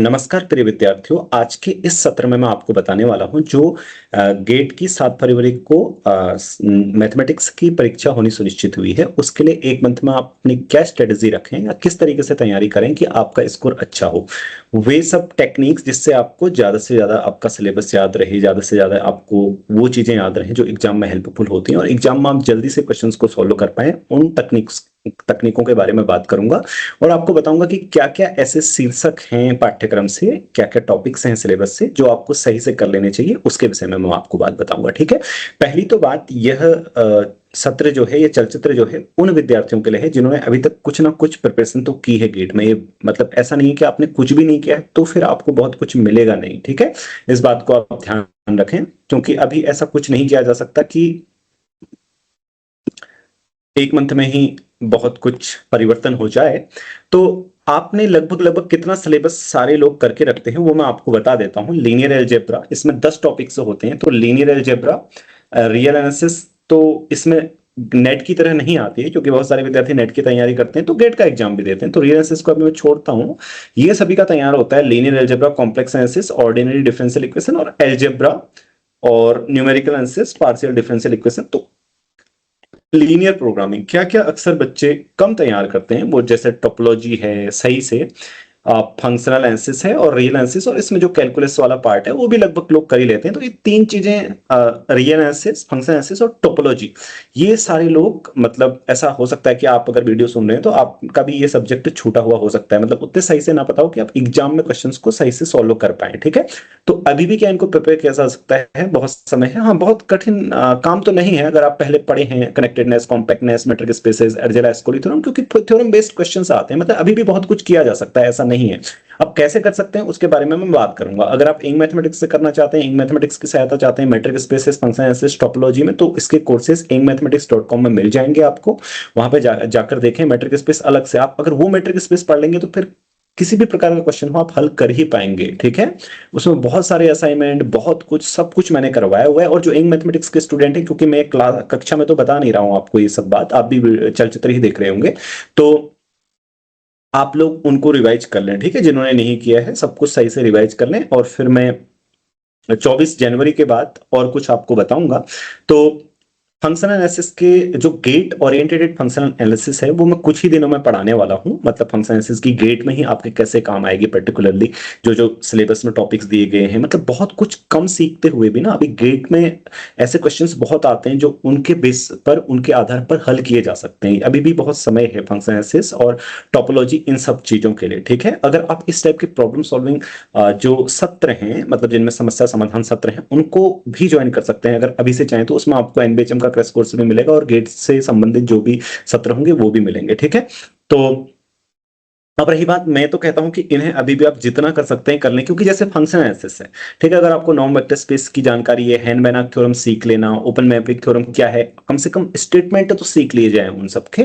नमस्कार प्रिय विद्यार्थियों, आज के इस सत्र में मैं आपको बताने वाला हूं जो गेट की 7 फरवरी को मैथमेटिक्स की परीक्षा होनी सुनिश्चित हुई है। उसके लिए एक मंथ में आप अपनी क्या स्ट्रेटेजी रखें या किस तरीके से तैयारी करें कि आपका स्कोर अच्छा हो। वे सब टेक्निक्स जिससे आपको ज्यादा से ज्यादा आपका सिलेबस याद रहे, ज्यादा से ज्यादा आपको वो चीजें याद रहे जो एग्जाम में हेल्पफुल होती हैं और एग्जाम में आप जल्दी से क्वेश्चंस को सॉल्व कर पाए, उन तकनीकों के बारे में बात करूंगा। और आपको बताऊंगा कि क्या क्या ऐसे शीर्षक हैं पाठ्यक्रम से, क्या क्या टॉपिक्स हैं सिलेबस से जो आपको सही से कर लेने चाहिए, उसके विषय में मैं आपको बात बताऊंगा। ठीक है, पहली तो बात यह सत्र जो है, ये चलचित्र जो है उन विद्यार्थियों के लिए है जिन्होंने अभी तक कुछ ना कुछ प्रिपरेशन तो की है गेट में। ये मतलब ऐसा नहीं है कि आपने कुछ भी नहीं किया है तो फिर आपको बहुत कुछ मिलेगा नहीं। ठीक है, इस बात को आप ध्यान रखें, क्योंकि अभी ऐसा कुछ नहीं किया जा सकता कि एक मंथ में ही बहुत कुछ परिवर्तन हो जाए। तो आपने लगभग लगभग कितना सिलेबस सारे लोग करके रखते हैं वो मैं आपको बता देता हूं। लीनियर अलजेब्रा, इसमें 10 टॉपिक्स होते हैं। तो लीनियर अलजेब्रा, रियल एनालिसिस, तो इसमें नेट की तरह नहीं आती है क्योंकि बहुत सारे विद्यार्थी नेट की तैयारी करते हैं तो गेट का एग्जाम भी देते हैं। तो रियल एनालिसिस को अभी मैं छोड़ता हूं, ये सभी का तैयार होता है। Linear algebra, complex analysis, ordinary differential equation और अलजेब्रा और numerical analysis, partial differential equation. तो लीनियर प्रोग्रामिंग क्या क्या अक्सर बच्चे कम तैयार करते हैं, वो जैसे टोपोलॉजी है सही से, फंक्शनल एनालिसिस है और रियल एनालिसिस, और इसमें जो कैलकुलस वाला पार्ट है वो भी लगभग लोग कर ही लेते हैं। तो ये तीन चीजें, रियल एनालिसिस, फंक्शनल एनालिसिस और टोपोलॉजी, ये सारे लोग, मतलब ऐसा हो सकता है कि आप अगर वीडियो सुन रहे हैं तो आपका भी ये सब्जेक्ट छूटा हुआ हो सकता है, मतलब उतने सही से ना पता हो कि आप एग्जाम में क्वेश्चंस को सही से सॉल्व कर पाए। ठीक है, तो अभी भी क्या इनको प्रिपेयर किया जा सकता है, बहुत समय है। हाँ, बहुत कठिन काम तो नहीं है अगर आप पहले पढ़े हैं connectedness, compactness, metric spaces, Arzela Ascoli theorem, क्योंकि थ्योरम बेस्ड क्वेश्चंस आते हैं। मतलब अभी भी बहुत कुछ किया जा सकता है, ऐसा नहीं है। अब कैसे कर सकते हैं उसके बारे में मैं बात करूंगा। अगर आप इंग मैथमेटिक्स से करना चाहते हैं, इंग मैथमेटिक्स की सहायता चाहते हैं metric spaces, function analysis, topology में, तो इसके कोर्सेज ingmathematics.com में मिल जाएंगे आपको। वहां पे जाकर देखें मेट्रिक स्पेस अलग से। आप अगर वो मेट्रिक स्पेस पढ़ लेंगे तो फिर किसी भी प्रकार का क्वेश्चन हो आप हल कर ही पाएंगे। ठीक है, उसमें बहुत सारे असाइनमेंट, बहुत कुछ, सब कुछ मैंने करवाया हुआ है। और जो इंग मैथमेटिक्स के स्टूडेंट हैं, क्योंकि मैं क्लास कक्षा में तो बता नहीं रहा हूं आपको ये सब बात, आप भी चलचित्र ही देख रहे होंगे, तो आप लोग उनको रिवाइज कर लें। ठीक है, जिन्होंने नहीं किया है सब कुछ सही से रिवाइज कर लें, और फिर मैं 24 जनवरी के बाद और कुछ आपको बताऊंगा। तो फंक्शनल एनालिसिस के जो गेट ओरिएंटेड फंक्शनल एनालिसिस है वो मैं कुछ ही दिनों में पढ़ाने वाला हूं। मतलब फंक्शनल एनालिसिस की गेट में ही आपके कैसे काम आएगी, पर्टिकुलरली जो जो सिलेबस में टॉपिक्स दिए गए हैं। मतलब बहुत कुछ कम सीखते हुए भी ना अभी गेट में ऐसे क्वेश्चंस बहुत आते हैं जो उनके बेस पर, उनके आधार पर हल किए जा सकते हैं। अभी भी बहुत समय है फंक्शनल एनालिसिस और टोपोलॉजी इन सब चीजों के लिए। ठीक है, अगर आप इस टाइप के प्रॉब्लम सॉल्विंग जो सत्र हैं, मतलब जिनमें समस्या समाधान सत्र हैं, उनको भी ज्वाइन कर सकते हैं अगर अभी से चाहें तो। उसमें आपको एनबीएचएम का क्रैश कोर्स भी मिलेगा और गेट से संबंधित जो भी सत्र होंगे वो भी मिलेंगे। ठीक है, तो अब रही बात, मैं तो कहता हूं कि इन्हें अभी भी आप जितना कर सकते हैं कर लें, क्योंकि जैसे फंक्शन एनालिसिस है, ठीक है, अगर आपको नॉर्म वेक्टर स्पेस की जानकारी है, हैन बेनाक थ्योरम सीख लेना, ओपन मैपिंग थ्योरम क्या है, कम से कम स्टेटमेंट तो सीख लिए जाए उन सबके,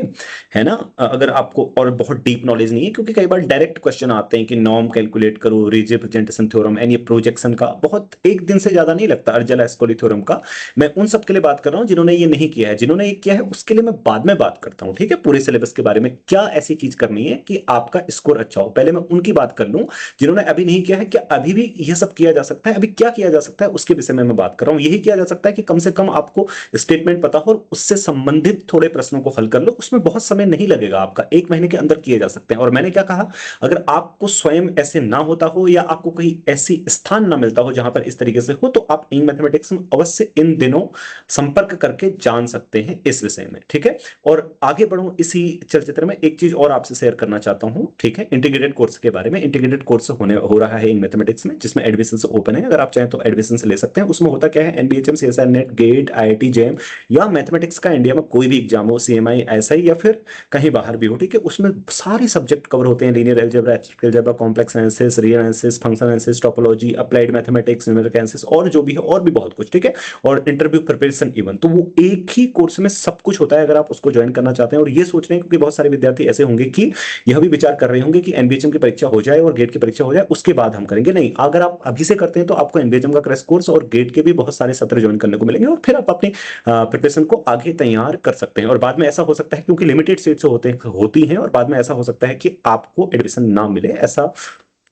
है ना। अगर आपको और बहुत डीप नॉलेज नहीं है, क्योंकि कई बार डायरेक्ट क्वेश्चन आते हैं कि नॉर्म कैलकुलेट करो, रिप्रेजेंटेशन थ्योरम एंड ये प्रोजेक्शन का, बहुत एक दिन से ज्यादा नहीं लगता अर्जेला-एस्कोली थ्योरम का। मैं उन सबके लिए बात कर रहा हूं जिन्होंने ये नहीं किया है। जिन्होंने ये किया है उसके लिए मैं बाद में बात करता हूं। ठीक है, पूरे सिलेबस के बारे में क्या ऐसी चीज करनी है कि आपका स्कोर अच्छा हो, पहले मैं उनकी बात कर लूं जिन्होंने अभी नहीं किया है। क्या अभी भी यह सब किया जा सकता है? अभी क्या किया जा सकता है उसके विषय में मैं बात कर रहा हूं। यही किया जा सकता है कि कम से कम आपको स्टेटमेंट पता हो और उससे संबंधित थोड़े प्रश्नों को हल कर लो। उसमें बहुत समय नहीं लगेगा आपका, 1 महीने के अंदर किए जा सकते हैं। और मैंने क्या कहा, अगर आपको स्वयं ऐसे ना होता हो या आपको कहीं ऐसी स्थान ना मिलता हो जहां पर इस तरीके से हो, तो आप इंग मैथमेटिक्स में अवश्य इन दिनों संपर्क करके जान सकते हैं इस विषय में। ठीक है, और आगे बढ़ूं इसी चलचित्र में, एक चीज और आपसे शेयर करना चाहता हूं। ठीक है, इंटीग्रेटेड कोर्स के बारे में। इंटीग्रेटेड कोर्स हो रहा है इन मैथमेटिक्स में, जिसमें एडमिशन ओपन है। अगर आप चाहें तो एडमिशन ले सकते हैं। उसमें होता क्या है, NBHM, CSR NET, GATE, IIT JEE या मैथमेटिक्स का इंडिया में कोई भी एग्जाम हो, सीएमआई, एसआई या फिर कहीं बाहर भी हो, ठीक है, उसमें सारे सब्जेक्ट कवर होते हैं। Linear algebra, abstract algebra, complex analysis, real analysis, functional analysis, topology, applied mathematics, numerical analysis और जो भी है और भी बहुत कुछ। ठीक है, और इंटरव्यू प्रिपरेशन इवन, तो वो एक ही कोर्स में सब कुछ होता है अगर आप उसको ज्वाइन करना चाहते हैं। और ये सोच रहे हैं, क्योंकि बहुत सारे विद्यार्थी ऐसे होंगे कि यह भी विचार कर रहे होंगे कि एनबीएचएम की परीक्षा हो जाए और गेट की परीक्षा हो जाए उसके बाद हम करेंगे। नहीं, अगर आप अभी से करते हैं तो आपको एनबीएचएम का क्रैश कोर्स और गेट के भी बहुत सारे सत्र ज्वाइन करने को मिलेंगे और फिर आप अपनी प्रिपरेशन को आगे तैयार कर सकते हैं। और बाद में ऐसा हो सकता है, क्योंकि लिमिटेड सीट्स होती हैं, और बाद में ऐसा हो सकता है कि आपको एडमिशन ना मिले, ऐसा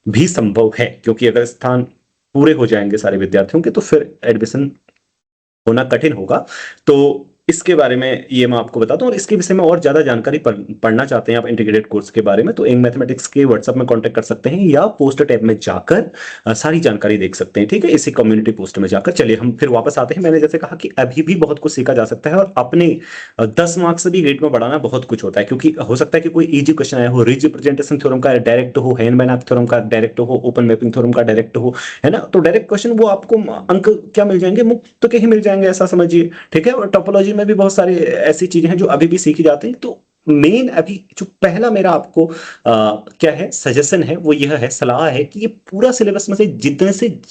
भी संभव है, क्योंकि अगर स्थान पूरे हो जाएंगे सारे विद्यार्थियों के तो फिर एडमिशन होना कठिन होगा। तो इसके बारे में ये मैं आपको बताता हूँ, और इसके विषय में और ज्यादा जानकारी पढ़ना चाहते हैं आप इंटीग्रेटेड कोर्स के बारे में, तो एंग मैथमेटिक्स के व्हाट्सएप में कांटेक्ट कर सकते हैं या पोस्ट टैब में जाकर सारी जानकारी देख सकते हैं। ठीक है, इसी कम्युनिटी पोस्ट में जाकर। चलिए हम फिर वापस आते हैं। मैंने जैसे कहा कि अभी भी बहुत कुछ सीखा जा सकता है, और अपने 10 मार्क्स से भी ग्रेड में बढ़ाना बहुत कुछ होता है, क्योंकि हो सकता है कि कोई इजी क्वेश्चन आया हो, रिप्रेजेंटेशन थ्योरम का डायरेक्ट हो, हेनमैन थ्योरम का डायरेक्ट हो, ओपन मैपिंग थ्योरम का डायरेक्ट हो, है ना, तो डायरेक्ट क्वेश्चन वो आपको अंक क्या मिल जाएंगे, मुफ्त के ही मिल जाएंगे, ऐसा समझिए। ठीक है, और टोपोलॉजी में भी बहुत सारी ऐसी चीजें हैं जो अभी भी सीखी जाती हैं। तो मेन अभी जो पहला मेरा आपको क्या है सजेशन है, वो यह है, सलाह है कि ये पूरा सिलेबस में से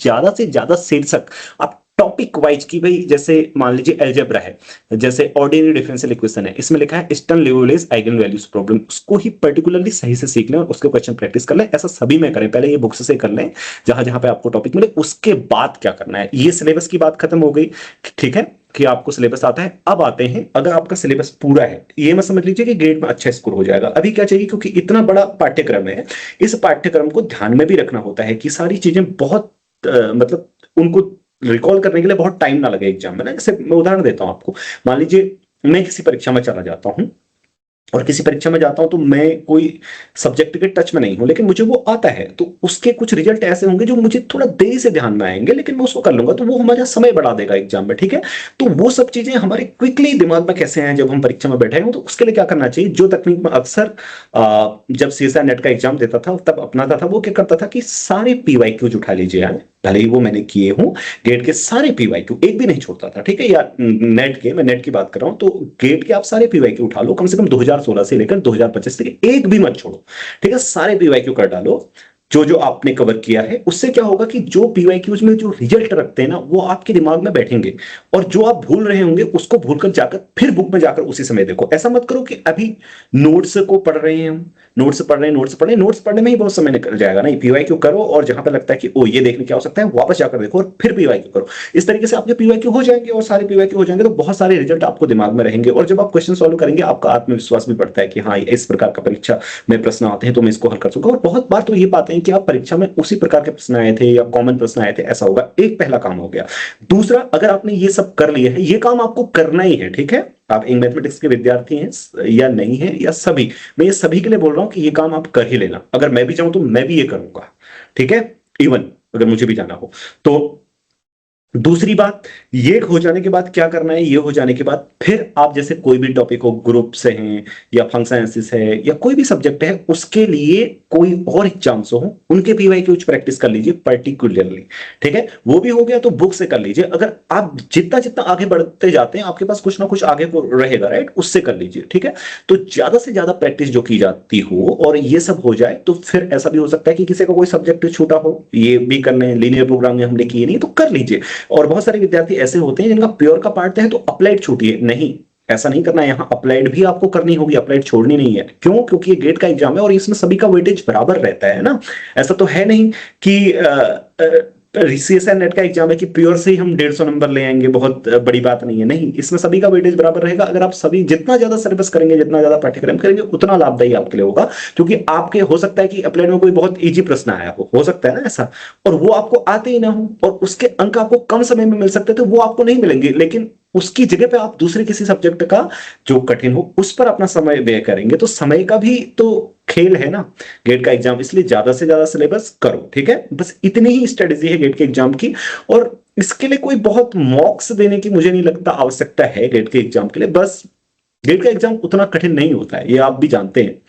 ज्यादा शीर्षक आप टॉपिक वाइज की, भाई जैसे मान लीजिए अलजेब्रा है, जैसे ऑर्डिनरी डिफरेंशियल इक्वेशन है, इसमें लिखा है स्टर्न लियोविलेज आइगन वैल्यूज प्रॉब्लम, उसको ही पर्टिकुलरली सही से सीख लें और उसके क्वेश्चन प्रैक्टिस कर लें। ऐसा सभी में करें, पहले ये बुक्स से कर लें जहां जहां पे आपको टॉपिक मिले, उसके बाद क्या करना है। ये सिलेबस की बात खत्म हो गई, ठीक है, कि आपको सिलेबस आता है। अब आते हैं, अगर आपका सिलेबस पूरा है, ये मत समझ लीजिए कि ग्रेड में अच्छा स्कोर हो जाएगा। अभी क्या चाहिए, क्योंकि इतना बड़ा पाठ्यक्रम है, इस पाठ्यक्रम को ध्यान में भी रखना होता है कि सारी चीजें बहुत मतलब उनको रिकॉल करने के लिए बहुत टाइम ना लगे एग्जाम में ना। जैसे मैं उदाहरण देता हूं आपको, मान लीजिए मैं किसी परीक्षा में चला जाता हूं, और किसी परीक्षा में जाता हूं तो मैं कोई सब्जेक्ट के टच में नहीं हूं, लेकिन मुझे वो आता है, तो उसके कुछ रिजल्ट ऐसे होंगे जो मुझे थोड़ा देरी से ध्यान में आएंगे, लेकिन मैं उसको कर लूंगा, तो वो हमारा समय बढ़ा देगा एग्जाम में। ठीक है, तो वो सब चीजें हमारे क्विकली दिमाग में कैसे हैं जब हम परीक्षा में बैठे हैं, तो उसके लिए क्या करना चाहिए, जो तकनीक में अक्सर जब सीएसआई नेट का एग्जाम देता था तब अपनाता था, वो क्या करता था कि सारे पीवाईक्यूज उठा लीजिए, भले ही वो मैंने किए हूं, गेट के सारे पीवाईक्यू एक भी नहीं छोड़ता था। ठीक है, या नेट के, मैं नेट की बात कर रहा हूं, तो गेट के आप सारे पीवाईक्यू उठा लो, कम से कम 2016 से लेकर 2025 तक एक भी मत छोड़ो। ठीक है, सारे पीवाईक्यू कर डालो जो जो आपने कवर किया है। उससे क्या होगा कि जो पीवाईक्यूज में जो रिजल्ट रखते हैं ना, वो आपके दिमाग में बैठेंगे, और जो आप भूल रहे होंगे उसको भूलकर जाकर फिर बुक में जाकर उसी समय देखो। ऐसा मत करो कि अभी नोट्स को पढ़ रहे हैं हम, नोट्स पढ़ने में ही बहुत समय निकल जाएगा। नहीं, पीवाईक्यू करो, और जहां पे लगता है कि ओ ये देखने क्या हो सकता है, वापस जाकर देखो और फिर पीवाईक्यू करो। इस तरीके से आपके पीवाईक्यू हो जाएंगे, और सारे पीवाईक्यू हो जाएंगे तो बहुत सारे रिजल्ट आपको दिमाग में रहेंगे, और जब आप क्वेश्चन सॉल्व करेंगे आपका आत्मविश्वास भी बढ़ता है कि हाँ इस प्रकार का परीक्षा में प्रश्न आते हैं तो मैं इसको हल कर सकूंगा। और बहुत बार तो ये पाते हैं कि आप परीक्षा में उसी प्रकार के प्रश्न आए थे या कॉमन प्रश्न आए थे, ऐसा होगा। एक पहला काम हो गया। दूसरा, अगर आपने ये सब कर लिया है, ये काम आपको करना ही है। ठीक है, आप इन मैथमेटिक्स के विद्यार्थी हैं या नहीं है, या सभी, मैं ये सभी के लिए बोल रहा हूं कि ये काम आप कर ही लेना। अगर मैं भी चाहूं तो मैं भी ये करूंगा। ठीक है, इवन अगर मुझे भी जाना हो तो। दूसरी बात, ये हो जाने के बाद क्या करना है, ये हो जाने के बाद फिर आप जैसे कोई भी टॉपिक हो, ग्रुप से हैं या फंक्शन एनालिसिस है या कोई भी सब्जेक्ट है, उसके लिए कोई और एग्जाम्स हो उनके पीवाईक्यूज प्रैक्टिस कर लीजिए पर्टिकुलरली। ठीक है, वो भी हो गया तो बुक से कर लीजिए। अगर आप जितना जितना आगे बढ़ते जाते हैं आपके पास कुछ ना कुछ आगे को रहेगा, राइट, उससे कर लीजिए। ठीक है, तो ज्यादा से ज्यादा प्रैक्टिस जो की जाती हो और ये सब हो जाए, तो फिर ऐसा भी हो सकता है कि किसी का कोई सब्जेक्ट छूटा हो, ये भी कर लें। लीनियर प्रोग्राम में हमने किए नहीं तो कर लीजिए। और बहुत सारे विद्यार्थी ऐसे होते हैं जिनका प्योर का पार्ट है तो अप्लाइड छूटिए, नहीं, ऐसा नहीं करना है। यहाँ अप्लाइड भी आपको करनी होगी, अप्लाइड छोड़नी नहीं है। क्यों? क्योंकि ये गेट का एग्जाम है और इसमें सभी का वेटेज बराबर रहता है ना। ऐसा तो है नहीं कि सीएसआई नेट का एग्जाम है कि प्योर से ही हम 150 नंबर ले आएंगे, बहुत बड़ी बात नहीं है। नहीं, इसमें सभी का वेटेज बराबर रहेगा। अगर आप सभी जितना ज्यादा सिलेबस करेंगे, जितना ज्यादा पाठ्यक्रम करेंगे, उतना लाभदायी आपके लिए होगा। क्योंकि आपके हो सकता है कि अप्लाइड में कोई बहुत इजी प्रश्न आया हो सकता है ना ऐसा, और वो आपको आते ही ना हो, और उसके अंक आपको कम समय में मिल सकते थे, वो आपको नहीं मिलेंगे। लेकिन उसकी जगह पे आप दूसरे किसी सब्जेक्ट का जो कठिन हो उस पर अपना समय व्यय करेंगे, तो समय का भी तो खेल है ना गेट का एग्जाम। इसलिए ज्यादा से ज्यादा सिलेबस करो। ठीक है, बस इतनी ही स्ट्रेटेजी है गेट के एग्जाम की। और इसके लिए कोई बहुत मॉक्स देने की मुझे नहीं लगता आवश्यकता है गेट के एग्जाम के लिए। बस गेट का एग्जाम उतना कठिन नहीं होता है, ये आप भी जानते हैं।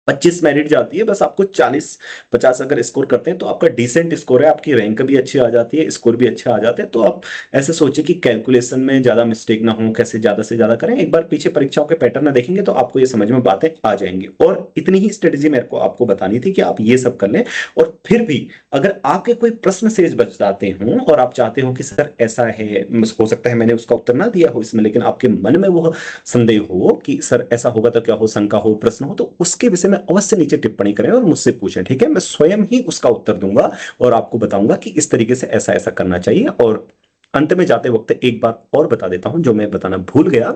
25 मेरिट जाती है, बस आपको 40-50 अगर स्कोर करते हैं तो आपका डिसेंट स्कोर है, आपकी रैंक भी अच्छी आ जाती है, स्कोर भी अच्छे आ जाते हैं। तो आप ऐसे सोचिए कि कैलकुलेशन में ज्यादा मिस्टेक ना हो, कैसे ज्यादा से ज्यादा करें। एक बार पीछे परीक्षाओं के पैटर्न देखेंगे तो आपको ये समझ में बातें आ जाएंगी। और इतनी ही स्ट्रेटेजी मेरे को आपको बतानी थी कि आप ये सब कर लें। और फिर भी अगर आपके कोई प्रश्न शेष बच जाते हों और आप चाहते हो कि सर ऐसा है, हो सकता है मैंने उसका उत्तर ना दिया हो इसमें, लेकिन आपके मन में वो संदेह हो कि सर ऐसा होगा तो क्या हो, शंका हो, प्रश्न हो, तो उसके विषय में अवश्य नीचे टिप्पणी करें और मुझसे पूछें। ठीक है, मैं स्वयं ही उसका उत्तर दूंगा और आपको बताऊंगा कि इस तरीके से ऐसा ऐसा करना चाहिए। और अंत में जाते वक्त एक बात और बता देता हूं जो मैं बताना भूल गया।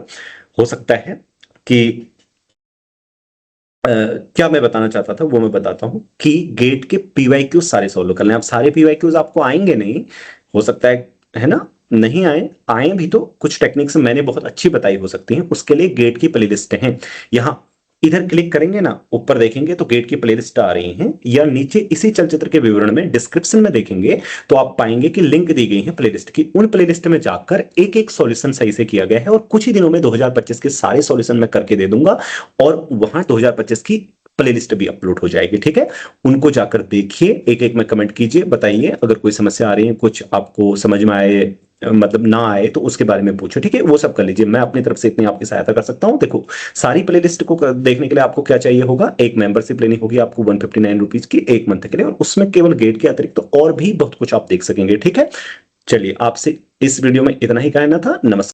हो सकता है कि क्या मैं बताना चाहता था वो मैं बताता हूं कि गेट के पीवाईक्यू सारे सॉल्व कर लें। अब सारे पीवाईक्यूज आपको आएंगे नहीं, हो सकता है ना, नहीं आए, आए भी तो कुछ टेक्निक्स मैंने बहुत अच्छी बताई हो सकती हैं, उसके लिए गेट की प्लेलिस्ट हैं। यहाँ इधर क्लिक करेंगे ना, ऊपर देखेंगे तो गेट की प्लेलिस्ट आ रही हैं, या नीचे इसी चलचित्र के विवरण में डिस्क्रिप्शन में देखेंगे तो आप पाएंगे कि लिंक दी गई है प्लेलिस्ट की। उन प्लेलिस्ट में जाकर एक एक सॉल्यूशन सही से किया गया है, और कुछ ही दिनों में 2025 के सारे सॉल्यूशन मैं करके दे दूंगा, और वहां 2025 की प्लेलिस्ट भी अपलोड हो जाएगी। ठीक है, उनको जाकर देखिए, एक एक में कमेंट कीजिए, बताइए अगर कोई समस्या आ रही है, कुछ आपको समझ में आए, मतलब ना आए तो उसके बारे में पूछो। ठीक है, वो सब कर लीजिए, मैं अपनी तरफ से इतनी आपकी सहायता कर सकता हूं। देखो, सारी प्लेलिस्ट को देखने के लिए आपको क्या चाहिए होगा, एक मेंबरशिप लेनी होगी आपको 159 रुपीज की एक मंथ के लिए, और उसमें केवल गेट के अतिरिक्त तो और भी बहुत कुछ आप देख सकेंगे। ठीक है, चलिए, आपसे इस वीडियो में इतना ही कहना था। नमस्कार।